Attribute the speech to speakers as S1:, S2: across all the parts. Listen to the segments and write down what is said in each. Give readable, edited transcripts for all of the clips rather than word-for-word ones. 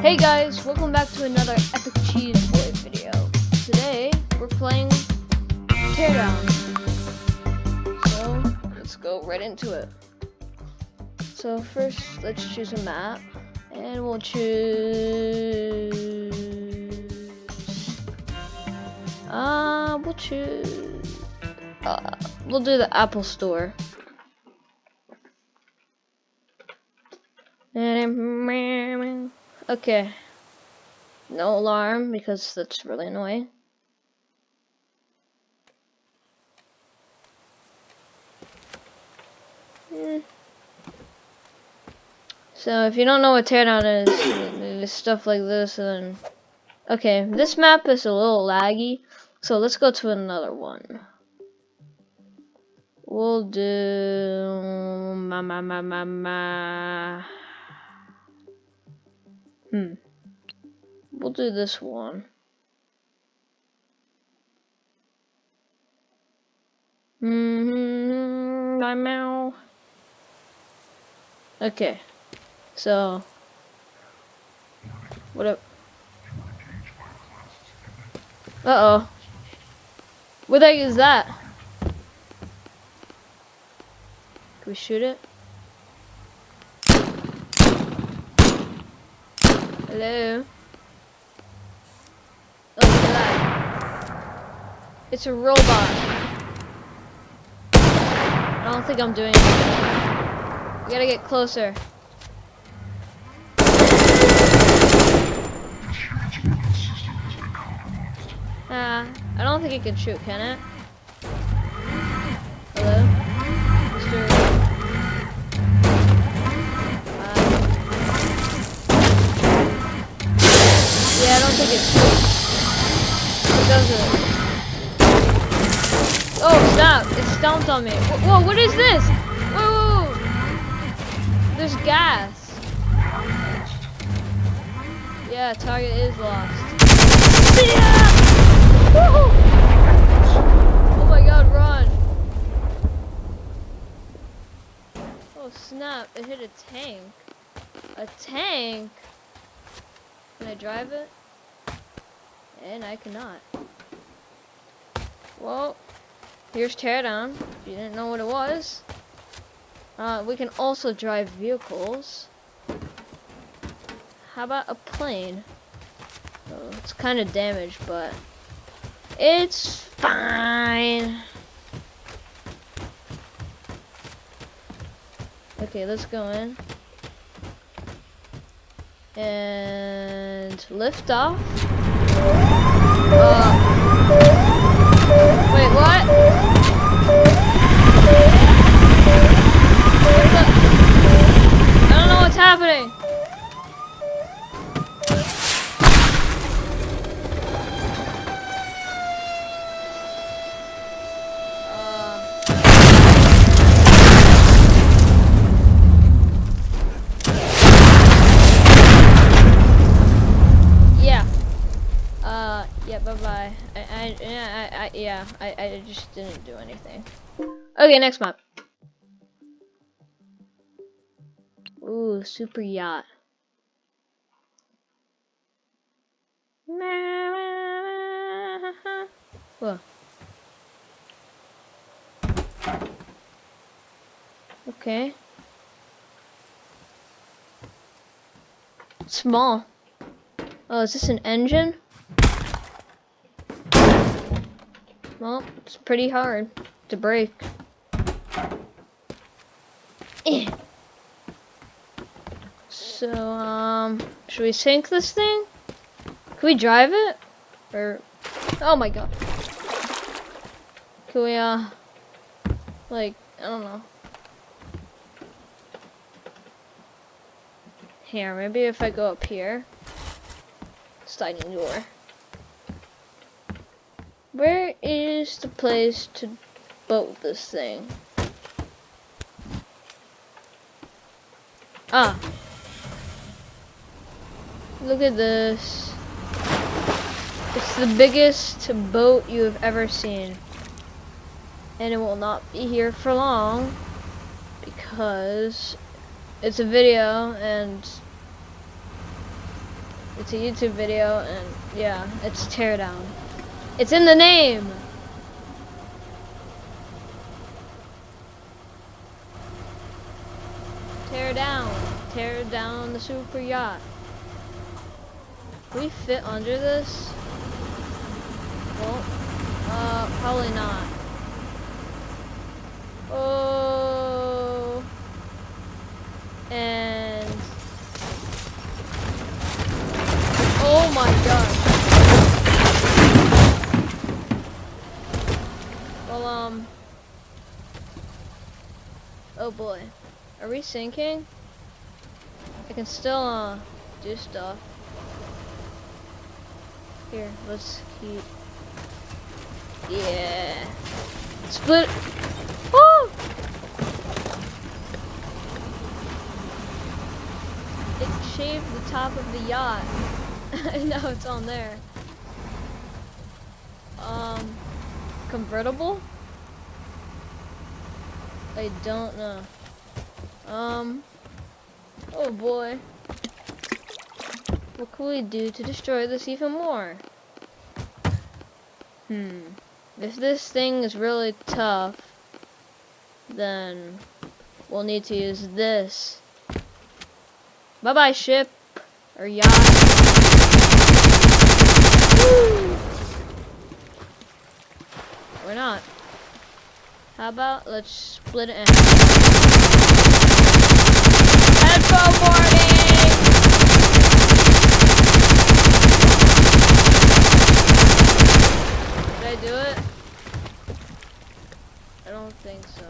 S1: Hey guys, welcome back to another Epic Cheese Boy video. Today, we're playing Teardown. So, let's go right into it. So first, let's choose a map. And we'll choose... we'll do the Apple Store. Okay. No alarm because that's really annoying. So if you don't know what Teardown is, it's stuff like this and okay, this map is a little laggy, so let's go to another one. We'll do We'll do this one. Okay. So what up? Uh-oh. What the heck is that? Can we shoot it? Hello? Oh, look at that. It's a robot. I don't think I'm doing it. We gotta get closer. I don't think it can shoot, can it? Hello? Mr. Yeah, I don't think it shoots. It doesn't. Oh, stop! It stomped on me. Whoa, what is this? Whoa! There's gas. Yeah, target is lost. Yeah! Oh my god, run! Oh snap, it hit a tank. A tank? Can I drive it? And I cannot. Well, here's Teardown, if you didn't know what it was. We can also drive vehicles. How about a plane? Oh, it's kind of damaged, but it's fine. Okay, let's go in. And lift off. Wait, what? I don't know what's happening. Yeah, bye-bye. I just didn't do anything. Okay, next map. Ooh, super yacht. Whoa. Okay. Small. Oh, is this an engine? Well, it's pretty hard to break. So, should we sink this thing? Can we drive it? Or, oh my god. Can we, like, I don't know. Here, maybe if I go up here. Sliding door. Where is the place to boat this thing? Ah. Look at this. It's the biggest boat you have ever seen. And it will not be here for long because it's a video and It's a YouTube video, and yeah, it's Teardown. It's in the name! Tear down the super yacht. Can we fit under this? Well, probably not. Oh, and oh my gosh. Well, oh boy, are we sinking? I can still do stuff. Here, let's keep. Yeah. Split. Woo! It shaved the top of the yacht. No, it's on there. Convertible? I don't know. Oh boy. What can we do to destroy this even more? If this thing is really tough, then we'll need to use this. Bye-bye, ship. Or yacht. Woo! Or not. How about let's split it in half. Headphone warning! Did I do it? I don't think so.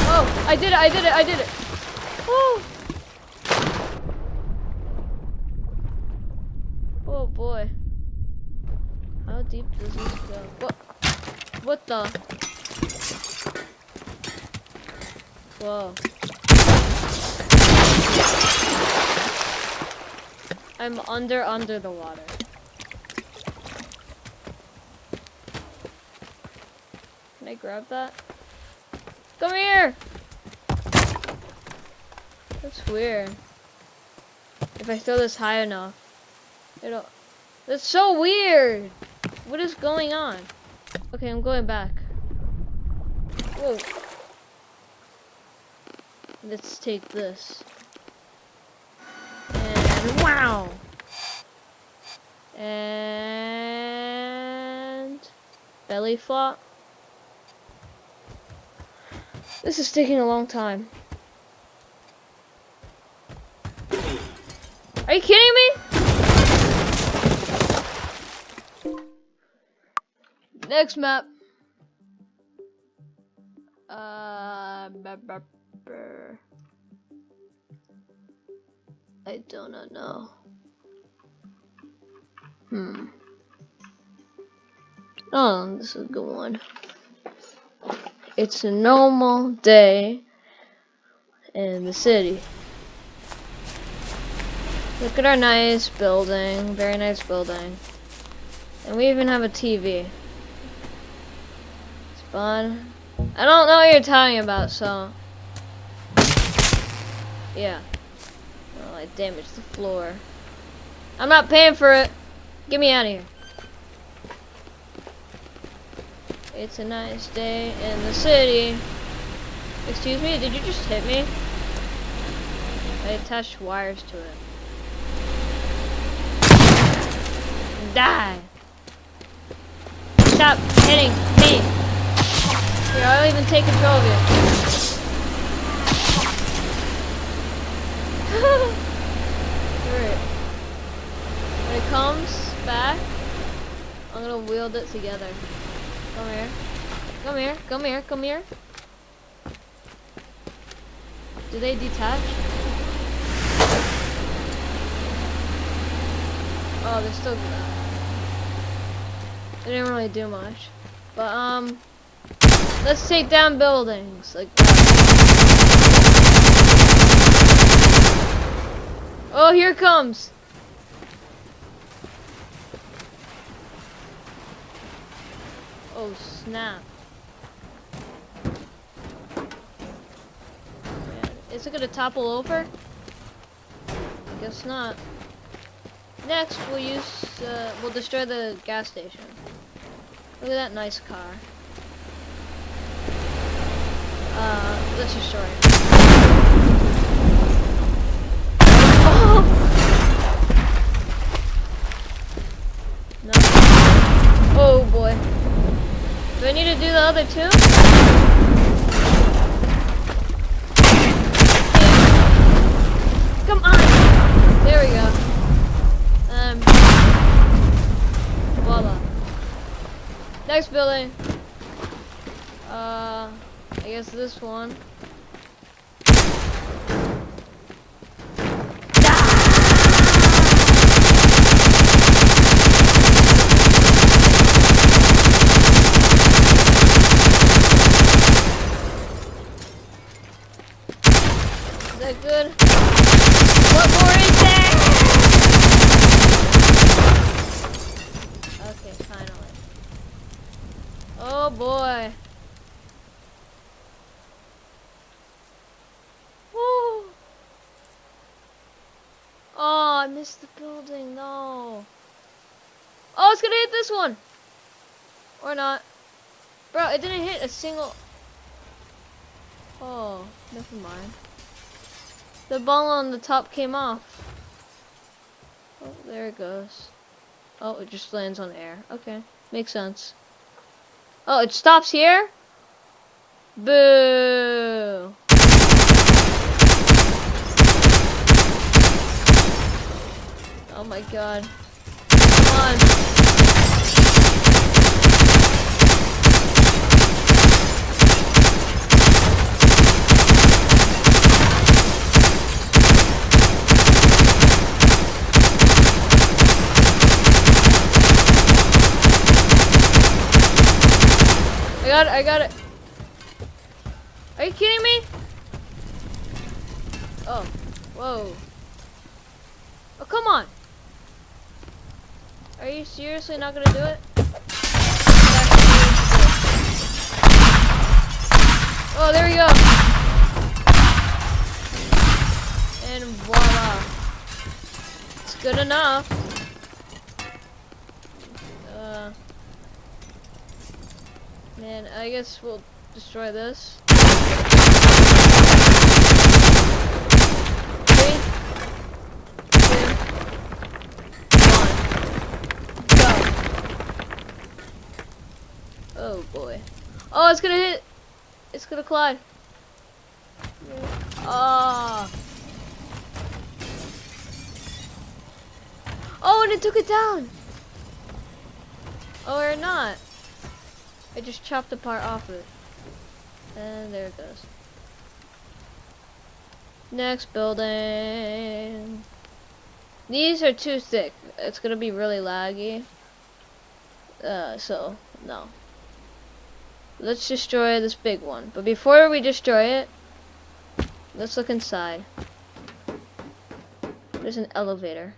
S1: Oh, I did it! Woo! Oh boy. How deep does this go? What the? Whoa. I'm under the water. Can I grab that? Come here! That's weird. If I throw this high enough, it'll... That's so weird! What is going on? Okay, I'm going back. Whoa. Let's take this. And wow! And... belly flop. This is taking a long time. Are you kidding me? Next map. I do not know. Oh, this is a good one. It's a normal day in the city. Look at our nice building, very nice building. And we even have a TV. It's fun. I don't know what you're talking about, so... yeah. Well, I damaged the floor. I'm not paying for it! Get me out of here. It's a nice day in the city. Excuse me, did you just hit me? I attached wires to it. Die! Stop hitting me! Here, I'll even take control of you. Alright. When it comes back, I'm gonna wield it together. Come here. Come here. Come here. Come here. Do they detach? Oh, they're still good. They didn't really do much. But, let's take down buildings like that. Oh, here it comes. Oh, snap. Is it gonna topple over? I guess not. Next, we'll destroy the gas station. Look at that nice car. Let's destroy it. Oh! No. Oh boy. Do I need to do the other two? Come on! There we go. Voila. Next building. I guess this one. Is that good? What more is there? Okay, finally. Oh boy. Woo. Oh, I missed the building. No. Oh, it's gonna hit this one. Or not. Bro, it didn't hit a single. Oh, never mind. The ball on the top came off. Oh, there it goes. Oh, it just lands on air. Okay, makes sense. Oh, it stops here? Boo! Oh my god. Come on. I got it. Are you kidding me? Oh, whoa. Oh, come on. Are you seriously not gonna do it? Oh, there we go. And voila. It's good enough. Man, I guess we'll destroy this. 3, 2, 1, go. Oh boy. Oh, it's gonna hit. It's gonna collide. Ah. Oh, and it took it down. Oh, or not. I just chopped the part off of it. And there it goes. Next building. These are too thick. It's gonna be really laggy. So, no. Let's destroy this big one. But before we destroy it, let's look inside. There's an elevator.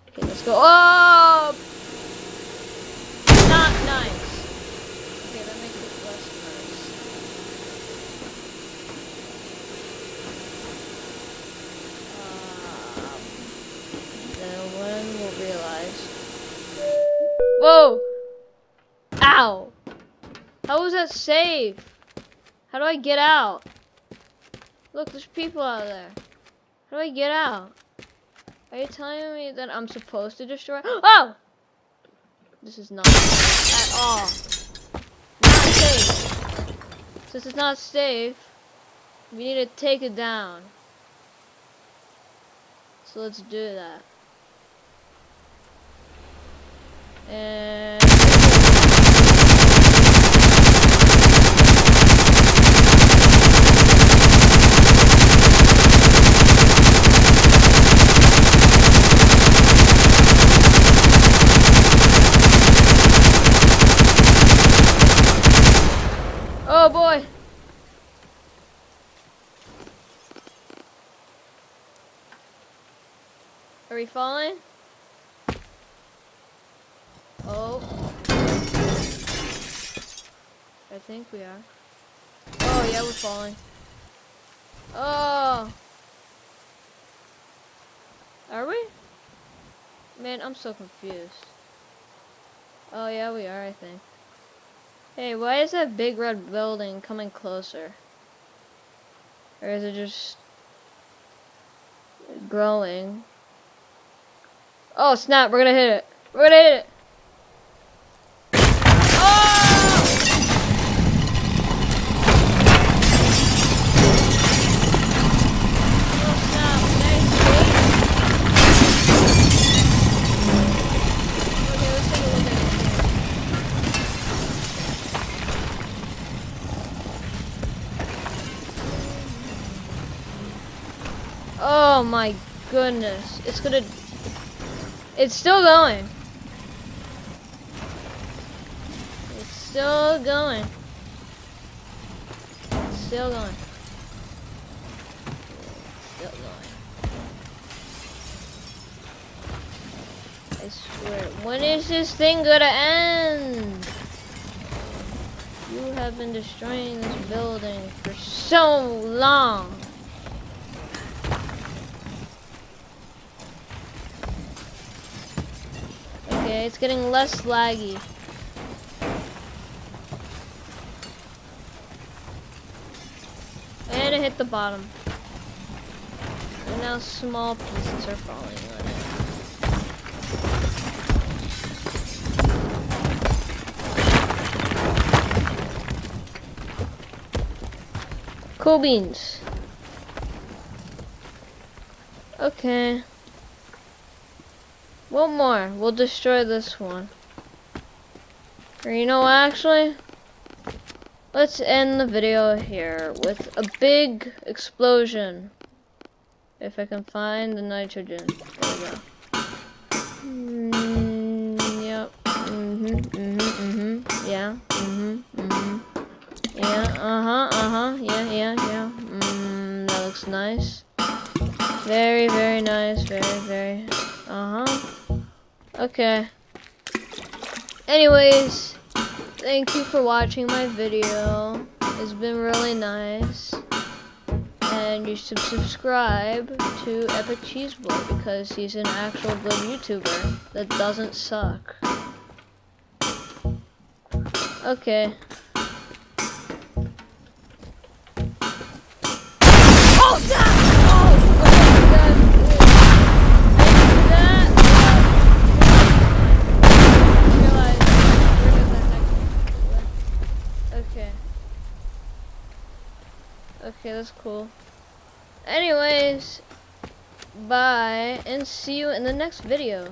S1: Okay, let's go. Oh! Not nice. Okay, that makes it less nice. Then one will realize. Whoa! Ow! How was that safe? How do I get out? Look, there's people out there. How do I get out? Are you telling me that I'm supposed to destroy? Oh! This is not at all. Not safe. Since it's not safe, we need to take it down. So let's do that. And oh boy. Are we falling? Oh. I think we are. Oh yeah, we're falling. Oh. Are we? Man, I'm so confused. Oh yeah, we are, I think. Hey, why is that big red building coming closer? Or is it just growing? Oh snap, we're gonna hit it. We're gonna hit it. Oh! Oh snap, nice shade. Okay, let's take a look at it. Oh my goodness. It's still going. It's still going. It's still going. Still going. I swear. When is this thing gonna end? You have been destroying this building for so long. Okay, it's getting less laggy. And it hit the bottom. And now small pieces are falling on it. Cool beans. Okay. One more. We'll destroy this one. Or you know what, actually? Let's end the video here with a big explosion. If I can find the nitrogen. There we go. Yep. Yeah. Yeah. Yeah. That looks nice. Very, very nice. Very. Okay. Anyways, thank you for watching my video. It's been really nice. And you should subscribe to Epic Cheese Boy because he's an actual good YouTuber that doesn't suck. Okay. Oh, that! Oh, okay. Okay, that's cool. Anyways, bye, and see you in the next video.